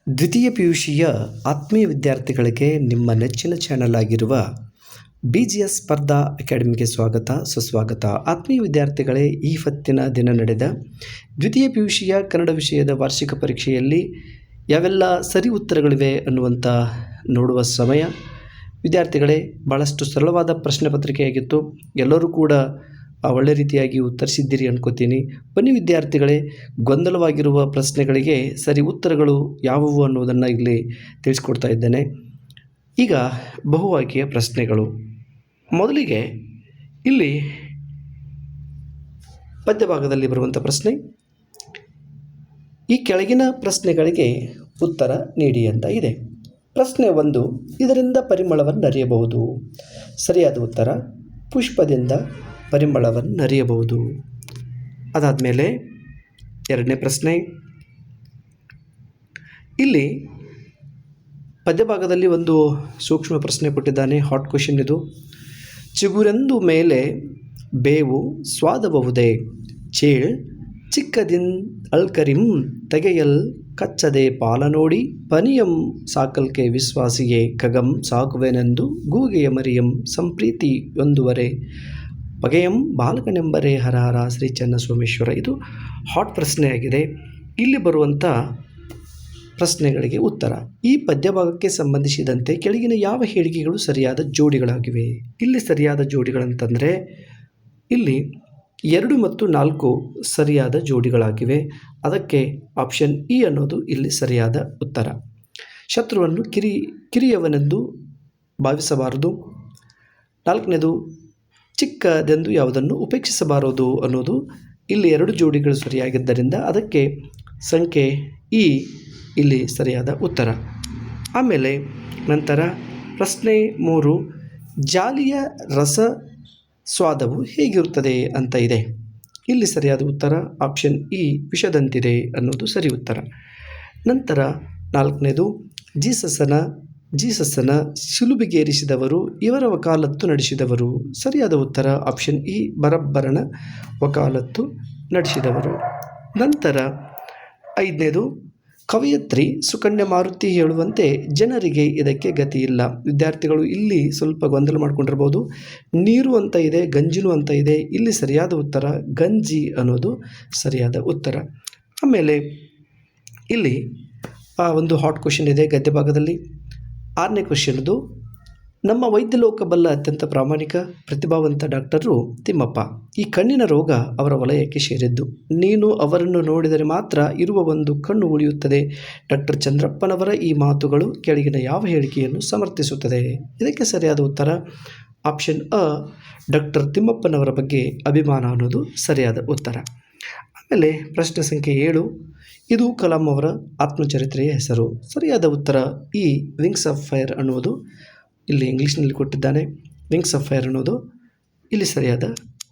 ದ್ವಿತೀಯ PUCಯ ಆತ್ಮೀಯ ವಿದ್ಯಾರ್ಥಿಗಳಿಗೆ ನಿಮ್ಮ ನೆಚ್ಚಿನ ಚಾನಲ್ ಆಗಿರುವ BGS ಸ್ಪರ್ಧಾ ಅಕಾಡೆಮಿಗೆ ಸುಸ್ವಾಗತ. ಆತ್ಮೀಯ ವಿದ್ಯಾರ್ಥಿಗಳೇ, ಈ ಹೊತ್ತಿನ ದಿನ ನಡೆದ ದ್ವಿತೀಯ PUCಯ ಕನ್ನಡ ವಿಷಯದ ವಾರ್ಷಿಕ ಪರೀಕ್ಷೆಯಲ್ಲಿ ಯಾವೆಲ್ಲ ಸರಿ ಉತ್ತರಗಳಿವೆ ಅನ್ನುವಂಥ ನೋಡುವ ಸಮಯ. ವಿದ್ಯಾರ್ಥಿಗಳೇ, ಭಾಳಷ್ಟು ಸರಳವಾದ ಪ್ರಶ್ನೆ ಪತ್ರಿಕೆಯಾಗಿತ್ತು. ಎಲ್ಲರೂ ಕೂಡ ಒಳ್ಳೆ ರೀತಿಯಾಗಿ ಉತ್ತರಿಸಿದ್ದೀರಿ ಅನ್ಕೋತೀನಿ. ಬನ್ನಿ ವಿದ್ಯಾರ್ಥಿಗಳೇ, ಗೊಂದಲವಾಗಿರುವ ಪ್ರಶ್ನೆಗಳಿಗೆ ಸರಿ ಉತ್ತರಗಳು ಯಾವುವು ಅನ್ನೋದನ್ನು ಇಲ್ಲಿ ತಿಳಿಸ್ಕೊಡ್ತಾ ಇದ್ದೇನೆ. ಈಗ ಬಹುಆಯ್ಕೆಯ ಪ್ರಶ್ನೆಗಳು. ಮೊದಲಿಗೆ ಇಲ್ಲಿ ಪದ್ಯಭಾಗದಲ್ಲಿ ಬರುವಂಥ ಪ್ರಶ್ನೆ, ಈ ಕೆಳಗಿನ ಪ್ರಶ್ನೆಗಳಿಗೆ ಉತ್ತರ ನೀಡಿ ಅಂತ ಇದೆ. ಪ್ರಶ್ನೆ 1, ಇದರಿಂದ ಪರಿಮಳವನ್ನು ಅರಿಯಬಹುದು. ಸರಿಯಾದ ಉತ್ತರ ಪುಷ್ಪದಿಂದ ಪರಿಮಳವನ್ನು ಅರಿಯಬಹುದು. ಅದಾದಮೇಲೆ ಎರಡನೇ ಪ್ರಶ್ನೆ, ಇಲ್ಲಿ ಪದ್ಯಭಾಗದಲ್ಲಿ ಒಂದು ಸೂಕ್ಷ್ಮ ಪ್ರಶ್ನೆ ಕೊಟ್ಟಿದ್ದಾನೆ, ಹಾಟ್ ಕ್ವೆಶನ್ ಇದು. ಚಿಗುರೆಂದು ಮೇಲೆ ಬೇವು ಸ್ವಾದಬಹುದೇ, ಚೇಳ್ ಚಿಕ್ಕದಿನ್ ಅಳ್ಕರಿಂ ತೆಗೆಯಲ್ ಕಚ್ಚದೆ ಪಾಲ ನೋಡಿ, ಪನಿಯಂ ಸಾಕಲ್ಕೆ ವಿಶ್ವಾಸಿಯೇ ಖಗಂ ಸಾಕುವೆನೆಂದು ಗೂಗೆಯ ಮರಿಯಂ ಸಂಪ್ರೀತಿ ಒಂದುವರೆ ಬಗೆಯಂ ಬಾಲಕನೆಂಬರೇ ಹರಹರ ಶ್ರೀ ಚನ್ನಸೋಮೇಶ್ವರ. ಇದು ಹಾಟ್ ಪ್ರಶ್ನೆಯಾಗಿದೆ. ಇಲ್ಲಿ ಬರುವಂಥ ಪ್ರಶ್ನೆಗಳಿಗೆ ಉತ್ತರ. ಈ ಪದ್ಯಭಾಗಕ್ಕೆ ಸಂಬಂಧಿಸಿದಂತೆ ಕೆಳಗಿನ ಯಾವ ಹೇಳಿಕೆಗಳು ಸರಿಯಾದ ಜೋಡಿಗಳಾಗಿವೆ? ಇಲ್ಲಿ ಸರಿಯಾದ ಜೋಡಿಗಳಂತಂದರೆ ಇಲ್ಲಿ 2 ಮತ್ತು 4 ಸರಿಯಾದ ಜೋಡಿಗಳಾಗಿವೆ. ಅದಕ್ಕೆ ಆಪ್ಷನ್ ಇ ಅನ್ನೋದು ಇಲ್ಲಿ ಸರಿಯಾದ ಉತ್ತರ. ಶತ್ರುವನ್ನು ಕಿರಿಯವನೆಂದು ಭಾವಿಸಬಾರದು. 4ನೇದು ಚಿಕ್ಕದೆಂದು ಯಾವುದನ್ನು ಉಪೇಕ್ಷಿಸಬಾರದು ಅನ್ನೋದು ಇಲ್ಲಿ 2 ಜೋಡಿಗಳು ಸರಿಯಾಗಿದ್ದರಿಂದ ಅದಕ್ಕೆ ಸಂಖ್ಯೆ ಇ ಇಲ್ಲಿ ಸರಿಯಾದ ಉತ್ತರ. ಆಮೇಲೆ ನಂತರ ಪ್ರಶ್ನೆ 3, ಜಾಲಿಯ ರಸ ಸ್ವಾದವು ಹೇಗಿರುತ್ತದೆ ಅಂತ ಇದೆ. ಇಲ್ಲಿ ಸರಿಯಾದ ಉತ್ತರ ಆಪ್ಷನ್ ಇ ವಿಷದಂತಿದೆ ಅನ್ನೋದು ಸರಿ ಉತ್ತರ. ನಂತರ 4ನೇದು ಜೀಸಸನ ಶಿಲುಬೆಗೇರಿಸಿದವರು ಇವರ ವಕಾಲತ್ತು ನಡೆಸಿದವರು. ಸರಿಯಾದ ಉತ್ತರ ಆಪ್ಷನ್ ಇ ಬರಬ್ಬರನ ವಕಾಲತ್ತು ನಡೆಸಿದವರು. ನಂತರ 5ನೇದು, ಕವಯತ್ರಿ ಸುಕನ್ಯಾ ಮಾರುತಿ ಹೇಳುವಂತೆ ಜನರಿಗೆ ಇದಕ್ಕೆ ಗತಿಯಿಲ್ಲ. ವಿದ್ಯಾರ್ಥಿಗಳು ಇಲ್ಲಿ ಸ್ವಲ್ಪ ಗೊಂದಲ ಮಾಡ್ಕೊಂಡಿರ್ಬೋದು. ನೀರು ಅಂತ ಇದೆ, ಗಂಜಿನು ಅಂತ ಇದೆ. ಇಲ್ಲಿ ಸರಿಯಾದ ಉತ್ತರ ಗಂಜಿ ಅನ್ನೋದು ಸರಿಯಾದ ಉತ್ತರ. ಆಮೇಲೆ ಇಲ್ಲಿ ಒಂದು ಹಾಟ್ ಕ್ವೆಶನ್ ಇದೆ ಗದ್ಯ ಭಾಗದಲ್ಲಿ. 6ನೇ ಕ್ವೆಶನ್ದು, ನಮ್ಮ ವೈದ್ಯ ಲೋಕ ಬಲ್ಲ ಅತ್ಯಂತ ಪ್ರಾಮಾಣಿಕ ಪ್ರತಿಭಾವಂತ ಡಾಕ್ಟರು ತಿಮ್ಮಪ್ಪ. ಈ ಕಣ್ಣಿನ ರೋಗ ಅವರ ವಲಯಕ್ಕೆ ಸೇರಿದ್ದು. ನೀನು ಅವರನ್ನು ನೋಡಿದರೆ ಮಾತ್ರ ಇರುವ ಒಂದು ಕಣ್ಣು ಉಳಿಯುತ್ತದೆ. ಡಾಕ್ಟರ್ ಚಂದ್ರಪ್ಪನವರ ಈ ಮಾತುಗಳು ಕೆಳಗಿನ ಯಾವ ಹೇಳಿಕೆಯನ್ನು ಸಮರ್ಥಿಸುತ್ತದೆ? ಇದಕ್ಕೆ ಸರಿಯಾದ ಉತ್ತರ ಆಪ್ಷನ್ ಅ ಡಾಕ್ಟರ್ ತಿಮ್ಮಪ್ಪನವರ ಬಗ್ಗೆ ಅಭಿಮಾನ ಅನ್ನೋದು ಸರಿಯಾದ ಉತ್ತರ. ಆಮೇಲೆ ಪ್ರಶ್ನೆ ಸಂಖ್ಯೆ 7, ಇದು ಕಲಾಂ ಅವರ ಆತ್ಮಚರಿತ್ರೆಯ ಹೆಸರು. ಸರಿಯಾದ ಉತ್ತರ ಈ ವಿಂಗ್ಸ್ ಆಫ್ ಫೈರ್ ಅನ್ನುವುದು ಇಲ್ಲಿ ಇಂಗ್ಲೀಷ್ನಲ್ಲಿ ಕೊಟ್ಟಿದ್ದಾನೆ. ವಿಂಗ್ಸ್ ಆಫ್ ಫೈರ್ ಅನ್ನೋದು ಇಲ್ಲಿ ಸರಿಯಾದ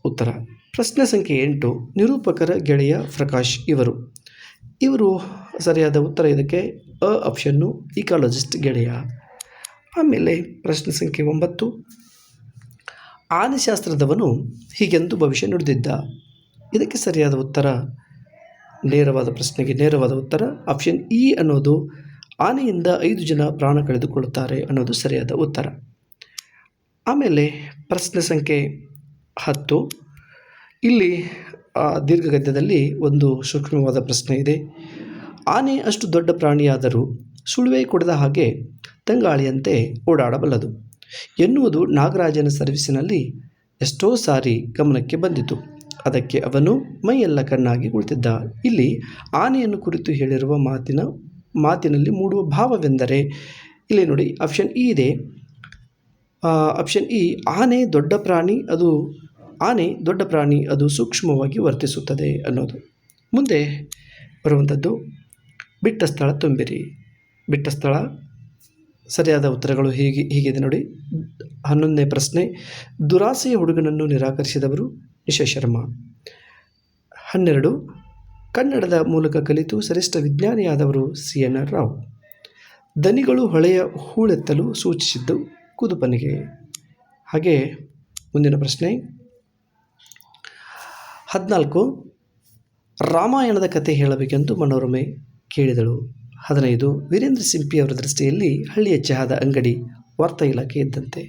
ಉತ್ತರ. ಪ್ರಶ್ನೆ ಸಂಖ್ಯೆ 8, ನಿರೂಪಕರ ಗೆಳೆಯ ಪ್ರಕಾಶ್ ಇವರು ಸರಿಯಾದ ಉತ್ತರ. ಇದಕ್ಕೆ ಅ ಆಪ್ಷನ್ನು ಇಕಾಲಜಿಸ್ಟ್ ಗೆಳೆಯ. ಆಮೇಲೆ ಪ್ರಶ್ನೆ ಸಂಖ್ಯೆ 9, ಆನೆಶಾಸ್ತ್ರದವನು ಹೀಗೆಂದು ಭವಿಷ್ಯ ನುಡಿದಿದ್ದ. ಇದಕ್ಕೆ ಸರಿಯಾದ ಉತ್ತರ, ನೇರವಾದ ಪ್ರಶ್ನೆಗೆ ನೇರವಾದ ಉತ್ತರ ಆಪ್ಷನ್ ಇ ಅನ್ನೋದು ಆನೆಯಿಂದ 5 ಜನ ಪ್ರಾಣ ಕಳೆದುಕೊಳ್ಳುತ್ತಾರೆ ಅನ್ನೋದು ಸರಿಯಾದ ಉತ್ತರ. ಆಮೇಲೆ ಪ್ರಶ್ನೆ ಸಂಖ್ಯೆ 10, ಇಲ್ಲಿ ದೀರ್ಘಗದ್ಯದಲ್ಲಿ ಒಂದು ಸೂಕ್ಷ್ಮವಾದ ಪ್ರಶ್ನೆ ಇದೆ. ಆನೆ ಅಷ್ಟು ದೊಡ್ಡ ಪ್ರಾಣಿಯಾದರೂ ಸುಳುವೆ ಕೊಡದ ಹಾಗೆ ತಂಗಾಳಿಯಂತೆ ಓಡಾಡಬಲ್ಲದು ಎನ್ನುವುದು ನಾಗರಾಜನ ಸರ್ವಿಸಿನಲ್ಲಿ ಎಷ್ಟೋ ಸಾರಿ ಗಮನಕ್ಕೆ ಬಂದಿತು. ಅದಕ್ಕೆ ಅವನು ಮೈಯೆಲ್ಲ ಕಣ್ಣಾಗಿ ಕುಳಿತಿದ್ದ. ಇಲ್ಲಿ ಆನೆಯನ್ನು ಕುರಿತು ಹೇಳಿರುವ ಮಾತಿನಲ್ಲಿ ಮೂಡುವ ಭಾವವೆಂದರೆ, ಇಲ್ಲಿ ನೋಡಿ ಆಪ್ಷನ್ ಇ ಇದೆ. ಆಪ್ಷನ್ ಇ, ಆನೆ ದೊಡ್ಡ ಪ್ರಾಣಿ ಅದು ಸೂಕ್ಷ್ಮವಾಗಿ ವರ್ತಿಸುತ್ತದೆ ಅನ್ನೋದು. ಮುಂದೆ ಬರುವಂಥದ್ದು ಬಿಟ್ಟ ಸ್ಥಳ ತುಂಬಿರಿ. ಬಿಟ್ಟ ಸ್ಥಳ ಸರಿಯಾದ ಉತ್ತರಗಳು ಹೀಗಿದೆ ನೋಡಿ. 11ನೇ ಪ್ರಶ್ನೆ, ದುರಾಸೆಯ ಹುಡುಗನನ್ನು ನಿರಾಕರಿಸಿದವರು ನಿಶಾ ಶರ್ಮಾ. 12, ಕನ್ನಡದ ಮೂಲಕ ಕಲಿತು ಶ್ರೇಷ್ಠ ವಿಜ್ಞಾನಿಯಾದವರು CNR ರಾವ್. ದನಿಗಳು ಹೊಳೆಯ ಹೂಳೆತ್ತಲು ಸೂಚಿಸಿದ್ದು ಕುದುಪನಿಗೆ. ಹಾಗೆ ಮುಂದಿನ ಪ್ರಶ್ನೆ 14, ರಾಮಾಯಣದ ಕಥೆ ಹೇಳಬೇಕೆಂದು ಮನೋರಮೆ ಕೇಳಿದಳು. 15 ವೀರೇಂದ್ರ ಸಿಂಪಿ ಅವರ ದೃಷ್ಟಿಯಲ್ಲಿ ಹಳ್ಳಿಯ ಚಹಾದ ಅಂಗಡಿ ವಾರ್ತಾ ಇಲಾಖೆ ಇದ್ದಂತೆ.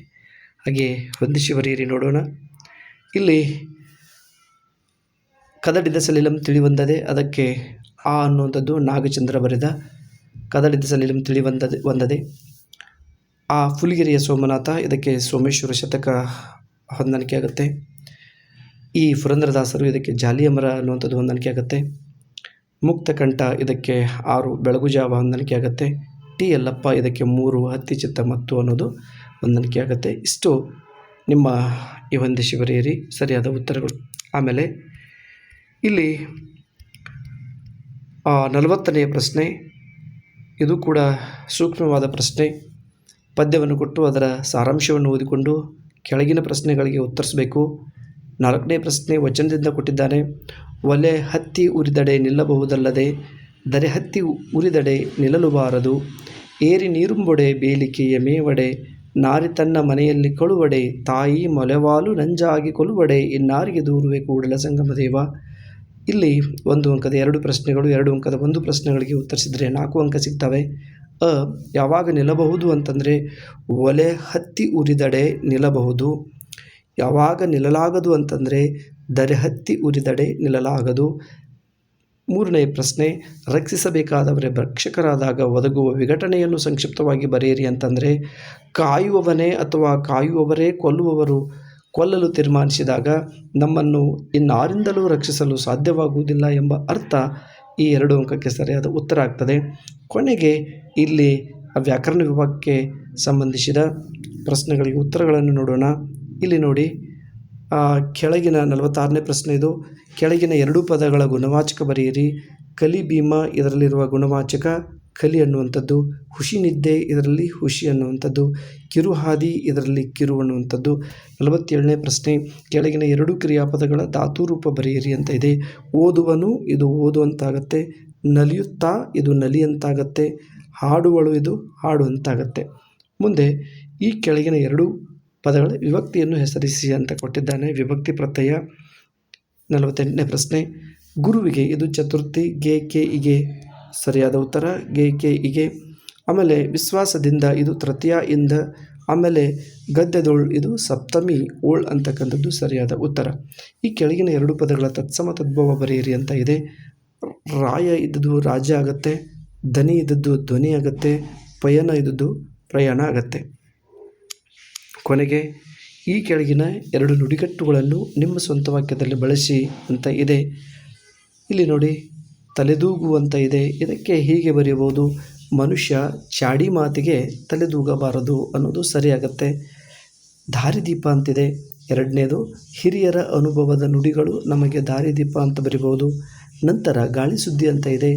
ಹಾಗೆ ಹೊಂದಿಸಿ ಬರೆಯಿರಿ ನೋಡೋಣ. ಇಲ್ಲಿ ಕದಡಿದ ಸಲಿಲಂ ತಿಳಿವಂದದೆ, ಅದಕ್ಕೆ ಆ ಅನ್ನುವಂಥದ್ದು ನಾಗಚಂದ್ರ ಬರೆದ ಕದಡಿದ ಸಲಿಲಂ ತಿಳಿವಂದದೆ. ಆ ಫುಲಿಗೆರೆಯ ಸೋಮನಾಥ, ಇದಕ್ಕೆ ಸೋಮೇಶ್ವರ ಶತಕ ಹೊಂದಾಣಿಕೆ ಆಗುತ್ತೆ. ಈ ಪುರಂದರದಾಸರು, ಇದಕ್ಕೆ ಜಾಲಿಯಮರ ಅನ್ನುವಂಥದ್ದು ಹೊಂದಾಣಿಕೆ ಆಗುತ್ತೆ. ಮುಕ್ತಕಂಠ, ಇದಕ್ಕೆ 6 ಬೆಳಗುಜಾವ ಹೊಂದಾಣಿಕೆ ಆಗುತ್ತೆ. ಟಿ ಯಲ್ಲಪ್ಪ, ಇದಕ್ಕೆ 3 ಹತ್ತಿ ಚಿತ್ತ ಮತ್ತು ಅನ್ನೋದು ಹೊಂದಾಣಿಕೆ ಆಗುತ್ತೆ. ಇಷ್ಟು ನಿಮ್ಮ ಈ ಹೊಂದಿಸಿ ಬರೆಯಿರಿ ಸರಿಯಾದ ಉತ್ತರಗಳು. ಆಮೇಲೆ ಇಲ್ಲಿ 40ನೆಯ ಪ್ರಶ್ನೆ, ಇದು ಕೂಡ ಸೂಕ್ಷ್ಮವಾದ ಪ್ರಶ್ನೆ. ಪದ್ಯವನ್ನು ಕೊಟ್ಟು ಅದರ ಸಾರಾಂಶವನ್ನು ಓದಿಕೊಂಡು ಕೆಳಗಿನ ಪ್ರಶ್ನೆಗಳಿಗೆ ಉತ್ತರಿಸಬೇಕು. 4ನೇ ಪ್ರಶ್ನೆ ವಚನದಿಂದ ಕೊಟ್ಟಿದ್ದಾನೆ. ಒಲೆ ಹತ್ತಿ ಉರಿದಡೆ ನಿಲ್ಲಬಹುದಲ್ಲದೆ, ದರೆ ಹತ್ತಿ ಉರಿದಡೆ ನಿಲ್ಲಲುಬಾರದು. ಏರಿ ನೀರುಂಬೊಡೆ ಬೇಲಿಕೆಯ ಮೇವಡೆ, ನಾರಿ ತನ್ನ ಮನೆಯಲ್ಲಿ ಕಳುವಡೆ. ತಾಯಿ ಮೊಲೆವಾಲು ನಂಜಾಗಿ ಕೊಲುವಡೆ, ಇನ್ನಾರಿಗೆ ದೂರುವೆ ಕೂಡಲ ಸಂಗಮದೇವ. ಇಲ್ಲಿ 1 ಅಂಕದ 2 ಪ್ರಶ್ನೆಗಳು, 2 ಅಂಕದ 1 ಪ್ರಶ್ನೆಗಳಿಗೆ ಉತ್ತರಿಸಿದರೆ 4 ಅಂಕ ಸಿಗ್ತವೆ. ಯಾವಾಗ ನಿಲ್ಲಬಹುದು ಅಂತಂದರೆ, ಒಲೆ ಹತ್ತಿ ಉರಿದಡೆ ನಿಲ್ಲಬಹುದು. ಯಾವಾಗ ನಿಲ್ಲಲಾಗದು ಅಂತಂದರೆ, ದರೆ ಹತ್ತಿ ಉರಿದಡೆ ನಿಲ್ಲಲಾಗದು. 3ನೇ ಪ್ರಶ್ನೆ, ರಕ್ಷಿಸಬೇಕಾದವರೇ ಭಕ್ಷಕರಾದಾಗ ಒದಗುವ ವಿಘಟನೆಯನ್ನು ಸಂಕ್ಷಿಪ್ತವಾಗಿ ಬರೆಯಿರಿ ಅಂತಂದರೆ, ಕಾಯುವವನೇ ಅಥವಾ ಕಾಯುವವರೇ ಕೊಲ್ಲಲು ತೀರ್ಮಾನಿಸಿದಾಗ ನಮ್ಮನ್ನು ಇನ್ನಾರಿಂದಲೂ ರಕ್ಷಿಸಲು ಸಾಧ್ಯವಾಗುವುದಿಲ್ಲ ಎಂಬ ಅರ್ಥ ಈ 2 ಅಂಕಕ್ಕೆ ಸರಿಯಾದ ಉತ್ತರ ಆಗ್ತದೆ. ಕೊನೆಗೆ ಇಲ್ಲಿ ವ್ಯಾಕರಣ ವಿಭಾಗಕ್ಕೆ ಸಂಬಂಧಿಸಿದ ಪ್ರಶ್ನೆಗಳಿಗೆ ಉತ್ತರಗಳನ್ನು ನೋಡೋಣ. ಇಲ್ಲಿ ನೋಡಿ, ಕೆಳಗಿನ 46ನೇ ಪ್ರಶ್ನೆ ಇದು. ಕೆಳಗಿನ 2 ಪದಗಳ ಗುಣವಾಚಕ ಬರೆಯಿರಿ. ಕಲಿ ಭೀಮ, ಇದರಲ್ಲಿರುವ ಗುಣವಾಚಕ ಕಲಿ ಅನ್ನುವಂಥದ್ದು. ಹುಷಿ ನಿದ್ದೆ, ಇದರಲ್ಲಿ ಹುಷಿ ಅನ್ನುವಂಥದ್ದು. ಕಿರುಹಾದಿ, ಇದರಲ್ಲಿ ಕಿರು ಅನ್ನುವಂಥದ್ದು. 47ನೇ ಪ್ರಶ್ನೆ, ಕೆಳಗಿನ 2 ಕ್ರಿಯಾಪದಗಳ ಧಾತುರೂಪ ಬರೆಯಿರಿ ಅಂತ ಇದೆ. ಓದುವನು, ಇದು ಓದು ಅಂತಾಗತ್ತೆ. ನಲಿಯುತ್ತಾ, ಇದು ನಲಿ ಅಂತಾಗತ್ತೆ. ಹಾಡುವಳು, ಇದು ಹಾಡು ಅಂತಾಗತ್ತೆ. ಮುಂದೆ ಈ ಕೆಳಗಿನ 2 ಪದಗಳ ವಿಭಕ್ತಿಯನ್ನು ಹೆಸರಿಸಿ ಅಂತ ಕೊಟ್ಟಿದ್ದಾನೆ. ವಿಭಕ್ತಿ ಪ್ರತ್ಯಯ. 48ನೇ ಪ್ರಶ್ನೆ, ಗುರುವಿಗೆ, ಇದು ಚತುರ್ಥಿ. ಗೆ ಕೆ ಇಗೆ ಸರಿಯಾದ ಉತ್ತರ. ಗೆ ಕೆ ಇಗೆ. ಆಮೇಲೆ ವಿಶ್ವಾಸದಿಂದ, ಇದು ತೃತೀಯ ಇಂದ. ಆಮೇಲೆ ಗದ್ಯದೋಳ್, ಇದು ಸಪ್ತಮಿ ಓಳ್ ಅಂತಕ್ಕಂಥದ್ದು ಸರಿಯಾದ ಉತ್ತರ. ಈ ಕೆಳಗಿನ 2 ಪದಗಳ ತತ್ಸಮ ತದ್ಭವ ಬರೆಯಿರಿ ಅಂತ ಇದೆ. ರಾಯ ಇದ್ದದ್ದು ರಾಜ ಆಗುತ್ತೆ. ಧನಿ ಇದ್ದದ್ದು ಧ್ವನಿ ಆಗುತ್ತೆ. ಪಯಣ ಇದ್ದದ್ದು ಪ್ರಯಾಣ ಆಗತ್ತೆ. ಕೊನೆಗೆ ಈ ಕೆಳಗಿನ 2 ನುಡಿಗಟ್ಟುಗಳನ್ನು ನಿಮ್ಮ ಸ್ವಂತ ವಾಕ್ಯದಲ್ಲಿ ಬಳಸಿ ಅಂತ ಇದೆ. ಇಲ್ಲಿ ನೋಡಿ, ತಲೆದೂಗು ಅಂತ ಇದೆ. ಇದಕ್ಕೆ ಹೀಗೆ ಬರೆಯಬಹುದು, ಮನುಷ್ಯ ಚಾಡಿ ಮಾತಿಗೆ ತಲೆದೂಗಬಾರದು ಅನ್ನೋದು ಸರಿಯಾಗತ್ತೆ. ದಾರಿದೀಪ ಅಂತಿದೆ. 2ನೇದು, ಹಿರಿಯರ ಅನುಭವದ ನುಡಿಗಳು ನಮಗೆ ದಾರಿದೀಪ ಅಂತ ಬರಿಬೋದು. ನಂತರ ಗಾಳಿ ಸುದ್ದಿ ಅಂತ ಇದೆ.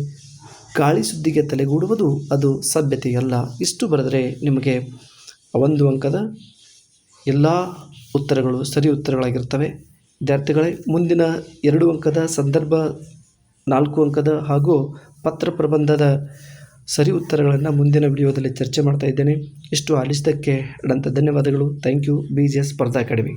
ಗಾಳಿ ಸುದ್ದಿಗೆ ತಲೆಗೂಡುವುದು ಅದು ಸಭ್ಯತೆಯಲ್ಲ. ಇಷ್ಟು ಬರೆದರೆ ನಿಮಗೆ 1 ಅಂಕದ ಎಲ್ಲ ಉತ್ತರಗಳು ಸರಿ ಉತ್ತರಗಳಾಗಿರ್ತವೆ. ವಿದ್ಯಾರ್ಥಿಗಳೇ, ಮುಂದಿನ 2 ಅಂಕದ ಸಂದರ್ಭ, 4 ಅಂಕದ ಹಾಗೂ ಪತ್ರ ಪ್ರಬಂಧದ ಸರಿ ಉತ್ತರಗಳನ್ನು ಮುಂದಿನ ವಿಡಿಯೋದಲ್ಲಿ ಚರ್ಚೆ ಮಾಡ್ತಾ ಇದ್ದೇನೆ. ಇಷ್ಟು ಆಲಿಸಿದ್ದಕ್ಕೆ ಧನ್ಯವಾದಗಳು. Thank you. BGS ಸ್ಪರ್ಧಾ ಅಕಾಡೆಮಿ.